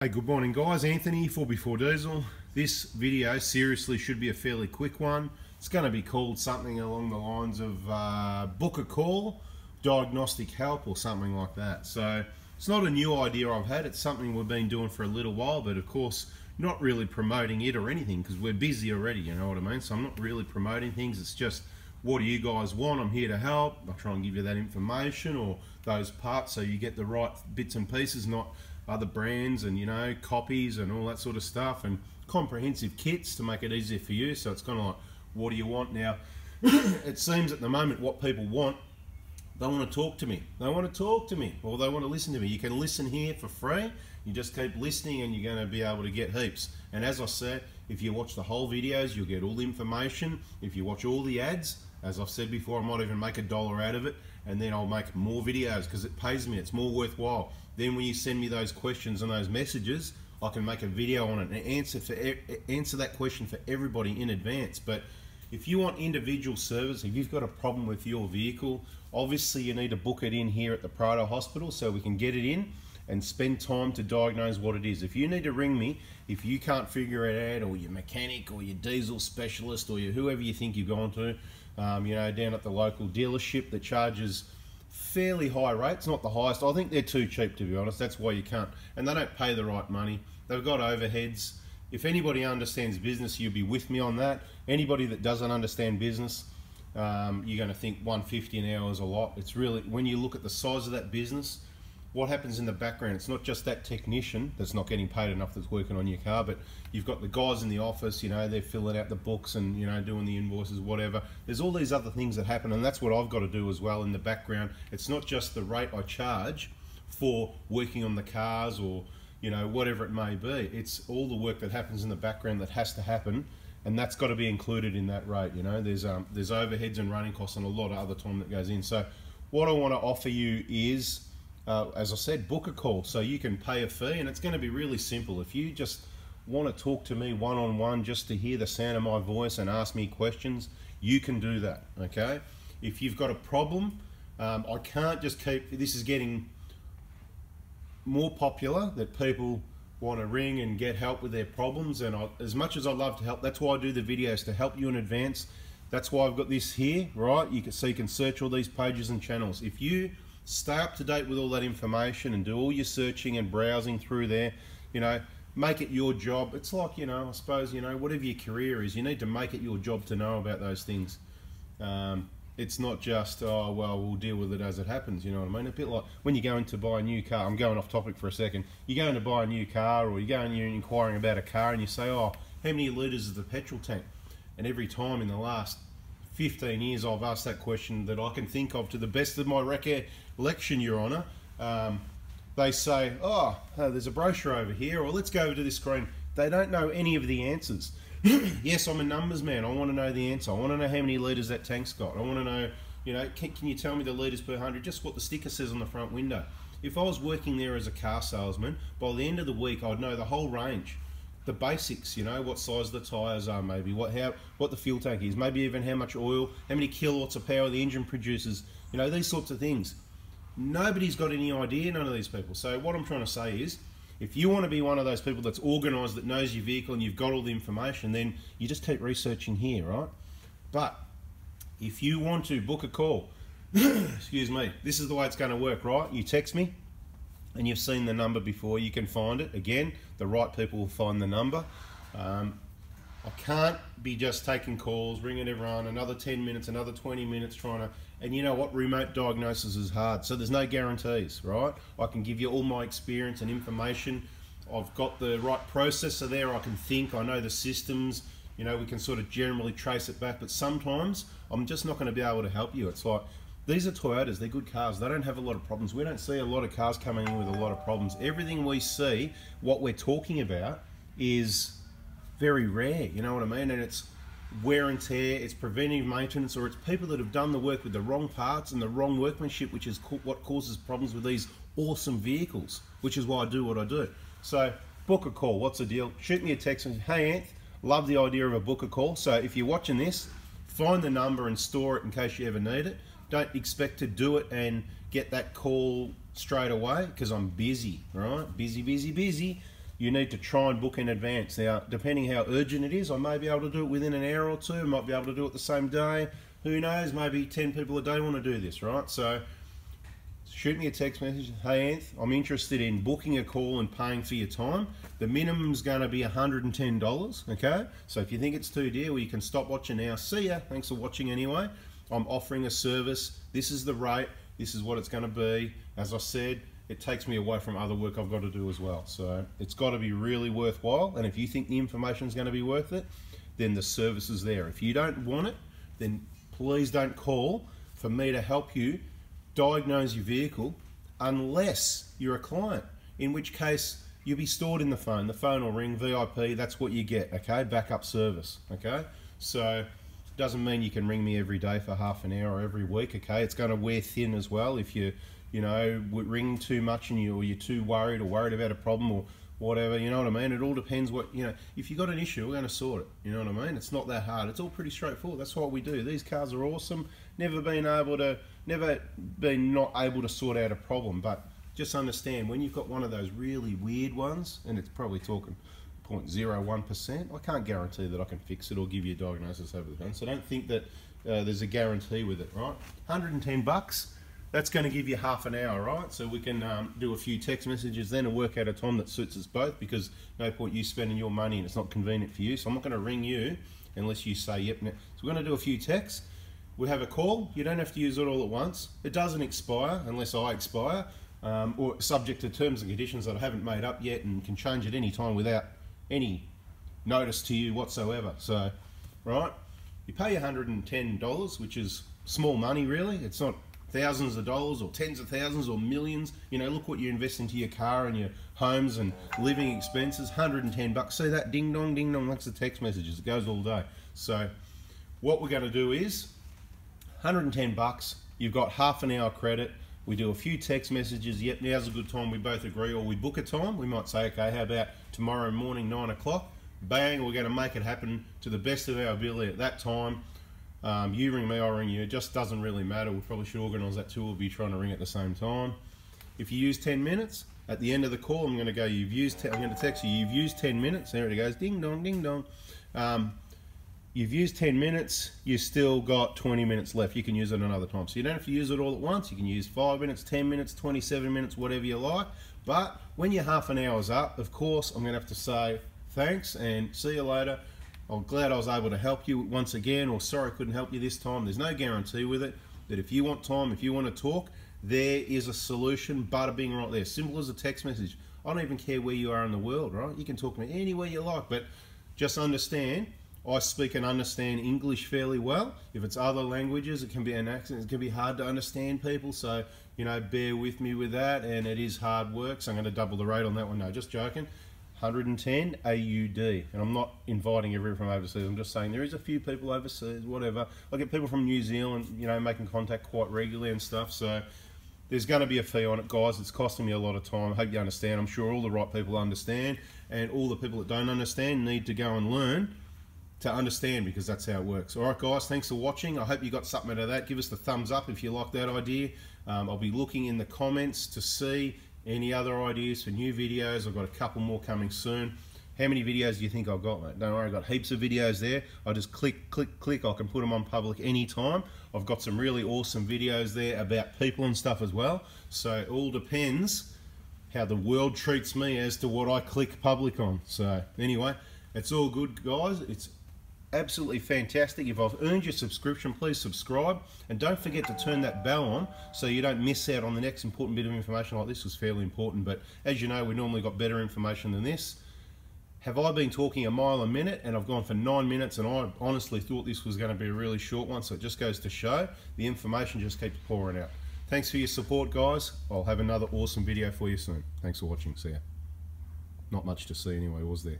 Hey, good morning guys, Anthony, Ftv Diesel. This video seriously should be a fairly quick one. It's going to be called something along the lines of book a call, diagnostic help or something like that. So it's not a new idea I've had, it's something we've been doing for a little while, but of course not really promoting it or anything because we're busy already, you know what I mean? So I'm not really promoting things, it's just what do you guys want? I'm here to help. I'll try and give you that information or those parts so you get the right bits and pieces, not other brands and, you know, copies and all that sort of stuff, and comprehensive kits to make it easier for you. So it's kind of like, what do you want now? It seems at the moment what people want, they want to talk to me. They want to talk to me, or they want to listen to me. You can listen here for free. You just keep listening and you're going to be able to get heaps. And as I said, if you watch the whole videos, you'll get all the information. If you watch all the ads, as I've said before, I might even make $1 out of it, and then I'll make more videos because it pays me. It's more worthwhile. Then when you send me those questions and those messages, I can make a video on it and answer that question for everybody in advance. But if you want individual service, if you've got a problem with your vehicle, obviously you need to book it in here at the Prado Hospital so we can get it in and spend time to diagnose what it is. If you need to ring me, if you can't figure it out, or your mechanic or your diesel specialist or your whoever you think you've gone to, you know, down at the local dealership that charges fairly high rates, not the highest. I think they're too cheap, to be honest. That's why you can't, and they don't pay the right money. They've got overheads. If anybody understands business, you'll be with me on that. Anybody that doesn't understand business, you're going to think $150 an hour is a lot. It's really, when you look at the size of that business, what happens in the background, it's not just that technician that's not getting paid enough that's working on your car, but you've got the guys in the office, you know, they're filling out the books and, you know, doing the invoices, whatever. There's all these other things that happen, and that's what I've got to do as well in the background. It's not just the rate I charge for working on the cars or, you know, whatever it may be. It's all the work that happens in the background that has to happen, and that's got to be included in that rate. You know, there's overheads and running costs and a lot of other time that goes in. So what I want to offer you is, as I said, book a call so you can pay a fee, and it's going to be really simple. If you just want to talk to me one-on-one just to hear the sound of my voice and ask me questions, you can do that, okay? If you've got a problem, I can't just keep, this is getting more popular, that people want to ring and get help with their problems, and as much as I love to help, that's why I do the videos, to help you in advance. That's why I've got this here, right? You can search all these pages and channels. If you stay up to date with all that information and do all your searching and browsing through there, you know, make it your job. It's like, you know, I suppose, you know, whatever your career is, you need to make it your job to know about those things. It's not just, oh, well, we'll deal with it as it happens, you know what I mean? A bit like when you're going to buy a new car. I'm going off topic for a second. You're going to buy a new car, or you're going and you're inquiring about a car, and you say, oh, how many litres is the petrol tank? And every time in the last 15 years I've asked that question that I can think of to the best of my recollection, Your Honour. They say, oh, there's a brochure over here, or let's go over to this screen. They don't know any of the answers. Yes, I'm a numbers man. I want to know the answer. I want to know how many litres that tank's got. I want to know, you know, can you tell me the litres per 100, just what the sticker says on the front window. If I was working there as a car salesman, by the end of the week I'd know the whole range. The basics, you know, what size the tyres are, maybe what the fuel tank is, maybe even how much oil, how many kilowatts of power the engine produces, you know, these sorts of things. Nobody's got any idea, none of these people. So what I'm trying to say is, if you want to be one of those people that's organised, that knows your vehicle and you've got all the information, then you just keep researching here, right? But if you want to book a call, excuse me, this is the way it's going to work, right? You text me, and you've seen the number before, you can find it. Again, the right people will find the number. I can't be just taking calls, ringing everyone, another 10 minutes, another 20 minutes trying to, and you know what, remote diagnosis is hard, so there's no guarantees, right? I can give you all my experience and information. I've got the right processor there, I can think, I know the systems, you know, we can sort of generally trace it back, but sometimes I'm just not going to be able to help you. It's like, these are Toyotas, they're good cars, they don't have a lot of problems. We don't see a lot of cars coming in with a lot of problems. Everything we see, what we're talking about, is very rare, you know what I mean? And it's wear and tear, it's preventive maintenance, or it's people that have done the work with the wrong parts and the wrong workmanship, which is what causes problems with these awesome vehicles, which is why I do what I do. So book a call. What's the deal? Shoot me a text and, hey Anth, love the idea of a book a call. So if you're watching this, find the number and store it in case you ever need it. Don't expect to do it and get that call straight away, because I'm busy, right? Busy. you need to try and book in advance. Now, depending how urgent it is, I may be able to do it within an hour or two. I might be able to do it the same day. Who knows? Maybe 10 people a day want to do this, right? So shoot me a text message. Hey, Anth, I'm interested in booking a call and paying for your time. The minimum's going to be $110, okay? So if you think it's too dear, well, you can stop watching now. See ya. Thanks for watching anyway. I'm offering a service. This is the rate. This is what it's going to be. As I said, it takes me away from other work I've got to do as well. So it's got to be really worthwhile. And if you think the information is going to be worth it, then the service is there. If you don't want it, then please don't call for me to help you diagnose your vehicle unless you're a client, in which case you'll be stored in the phone. The phone will ring, VIP, that's what you get, okay? Backup service, okay? So it doesn't mean you can ring me every day for half an hour or every week, okay? It's going to wear thin as well if you ring too much and you're too worried about a problem or whatever, you know what I mean? It all depends what, if you've got an issue, we're going to sort it, you know what I mean? It's not that hard. It's all pretty straightforward. That's what we do. These cars are awesome. Never been not able to sort out a problem, but just understand when you've got one of those really weird ones, and it's probably talking 0.01%, I can't guarantee that I can fix it or give you a diagnosis over the phone. So don't think that there's a guarantee with it, right? 110 bucks. That's going to give you half an hour, right? So we can do a few text messages then and work out a time that suits us both, because no point you spending your money and it's not convenient for you. So I'm not going to ring you unless you say yep. So we're going to do a few texts. We have a call. You don't have to use it all at once. It doesn't expire unless I expire, or subject to terms and conditions that I haven't made up yet and can change at any time without any notice to you whatsoever. So, right, you pay $110, which is small money really. It's not thousands of dollars or tens of thousands or millions. Look what you invest into your car and your homes and living expenses. 110 bucks. See that? Ding dong, ding dong. That's the text messages. It goes all day. So what we're going to do is 110 bucks. You've got half an hour credit. We do a few text messages. Yep, now's a good time. We both agree, or we book a time. We might say, okay, how about tomorrow morning, 9 o'clock? Bang, we're going to make it happen to the best of our ability at that time. You ring me, I ring you. It just doesn't really matter. We probably should organise that too. We'll be trying to ring at the same time. If you use 10 minutes, at the end of the call, I'm going to go, I'm going to text you, you've used 10 minutes. There it goes, ding dong, ding dong. You've used 10 minutes, you've still got 20 minutes left. You can use it another time. So you don't have to use it all at once. You can use 5 minutes, 10 minutes, 27 minutes, whatever you like. But when your half an hour's up, of course, I'm going to have to say thanks and see you later. I'm glad I was able to help you once again, or sorry I couldn't help you this time. There's no guarantee with it, that if you want time, if you want to talk, there is a solution, bada bing, right there. Simple as a text message. I don't even care where you are in the world, right? You can talk to me anywhere you like, but just understand, I speak and understand English fairly well. If it's other languages, it can be an accent, it can be hard to understand people, so, bear with me with that, and it is hard work, so I'm going to double the rate on that one. No, just joking. 110 AUD, and I'm not inviting everyone from overseas. I'm just saying there is a few people overseas, whatever. I get people from New Zealand, making contact quite regularly and stuff. So there's going to be a fee on it, guys. It's costing me a lot of time. I hope you understand. I'm sure all the right people understand, and all the people that don't understand need to go and learn to understand, because that's how it works. All right, guys. Thanks for watching. I hope you got something out of that. Give us the thumbs up if you like that idea. I'll be looking in the comments to see any other ideas for new videos. I've got a couple more coming soon. How many videos do you think I've got, mate? Don't worry, I've got heaps of videos there. I just click, click, click. I can put them on public anytime. I've got some really awesome videos there about people and stuff as well. So it all depends how the world treats me as to what I click public on. So anyway, it's all good, guys. It's absolutely fantastic. If I've earned your subscription, please subscribe, and don't forget to turn that bell on so you don't miss out on the next important bit of information. Like this was fairly important, but as you know, we normally got better information than this. Have I been talking a mile a minute, and I've gone for 9 minutes, and I honestly thought this was going to be a really short one, so it just goes to show the information just keeps pouring out. Thanks for your support, guys. I'll have another awesome video for you soon. Thanks for watching. See ya. Not much to see anyway, was there?